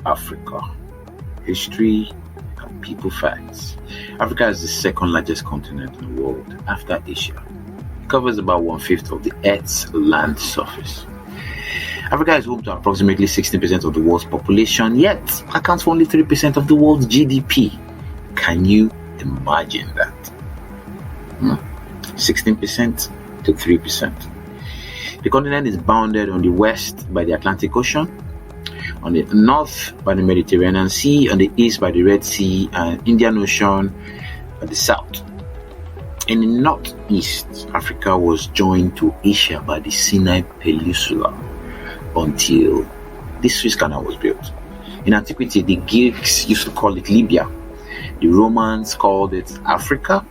Africa. History and people facts. Africa is the second largest continent in the world after Asia. It covers about 1/5 of the Earth's land surface. Africa is home to approximately 16% of the world's population, yet accounts for only 3% of the world's GDP. Can you imagine that? 16% to 3%. The continent is bounded on the west by the Atlantic Ocean, on the north by the Mediterranean Sea, on the east by the Red Sea and Indian Ocean at the south. In the northeast, Africa was joined to Asia by the Sinai Peninsula until the Suez Canal was built. In antiquity, the Greeks used to call it Libya. The Romans called it Africa,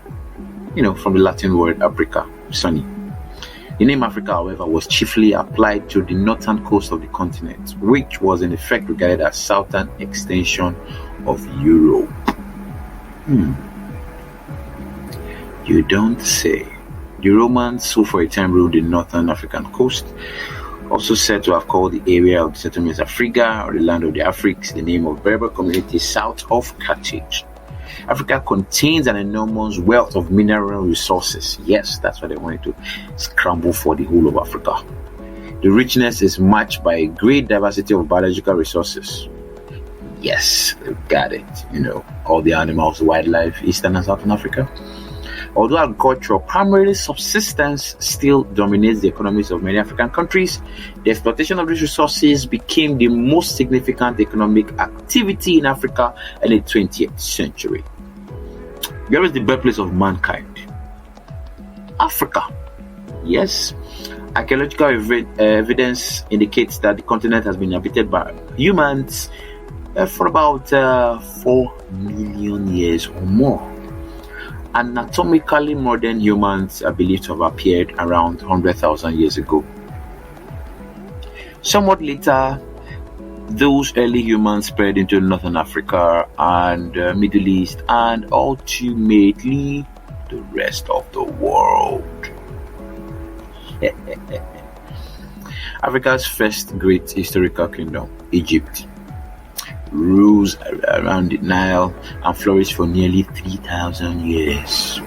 from the Latin word Africa, sunny. The name Africa, however, was chiefly applied to the northern coast of the continent, which was in effect regarded as southern extension of Europe. You don't say. The Romans, who for a time ruled the northern African coast, also said to have called the area of the settlements Africa, or the land of the Africs, the name of Berber community south of Carthage. Africa contains an enormous wealth of mineral resources. Yes, that's why they wanted to scramble for the whole of Africa. The richness is matched by a great diversity of biological resources. Yes, they've got it. All the animals, wildlife, Eastern and Southern Africa. Although agriculture, primarily subsistence, still dominates the economies of many African countries, the exploitation of these resources became the most significant economic activity in Africa in the 20th century. Where is the birthplace of mankind? Africa. Yes, archaeological evidence indicates that the continent has been inhabited by humans for about 4 million years or more. Anatomically, modern humans are believed to have appeared around 100,000 years ago. Somewhat later, those early humans spread into Northern Africa and Middle East, and ultimately the rest of the world. Africa's first great historical kingdom, Egypt, rose around the Nile and flourished for nearly 3,000 years.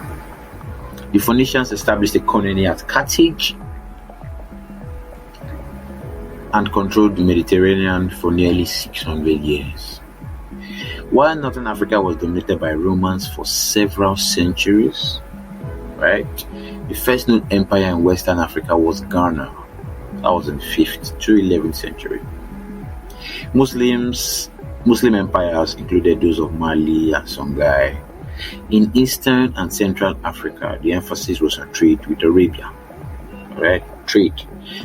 The Phoenicians established a colony at Carthage and controlled the Mediterranean for nearly 600 years. While Northern Africa was dominated by Romans for several centuries, right? The first known empire in Western Africa was Ghana. That was in the 5th to 11th century. Muslim empires included those of Mali and Songhai. In Eastern and Central Africa, the emphasis was on trade with Arabia, right? Trade.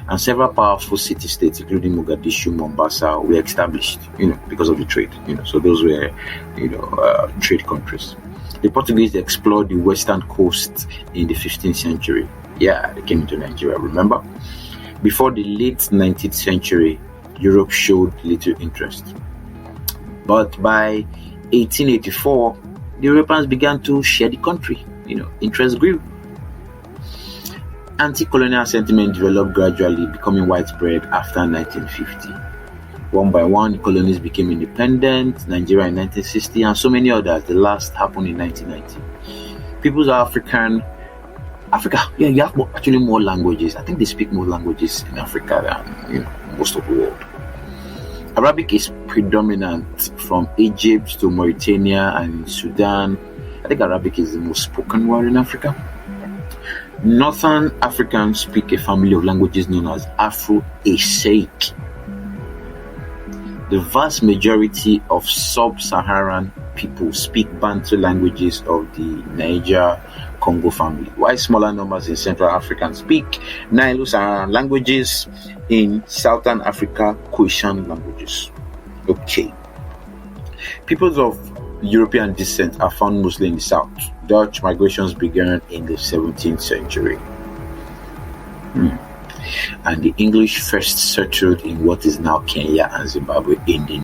And several powerful city-states, including Mogadishu, Mombasa, were established, because of the trade. So those were, trade countries. The Portuguese explored the western coast in the 15th century. Yeah, they came into Nigeria, remember? Before the late 19th century, Europe showed little interest. But by 1884, the Europeans began to share the country. Interest grew. Anti-colonial sentiment developed gradually, becoming widespread after 1950. One by one, the colonies became independent, Nigeria in 1960, and so many others. The last happened in 1990. Peoples of Africa, you have more languages. I think they speak more languages in Africa than most of the world. Arabic is predominant from Egypt to Mauritania and Sudan. I think Arabic is the most spoken word in Africa. Northern Africans speak a family of languages known as Afro-Asiatic. The vast majority of sub-Saharan people speak Bantu languages of the Niger-Congo family, while smaller numbers in Central Africa speak Nilo-Saharan languages, in Southern Africa, Khoisan languages. Okay. Peoples of European descent are found mostly in the south. Dutch migrations began in the 17th century. And the English first settled in what is now Kenya and Zimbabwe in the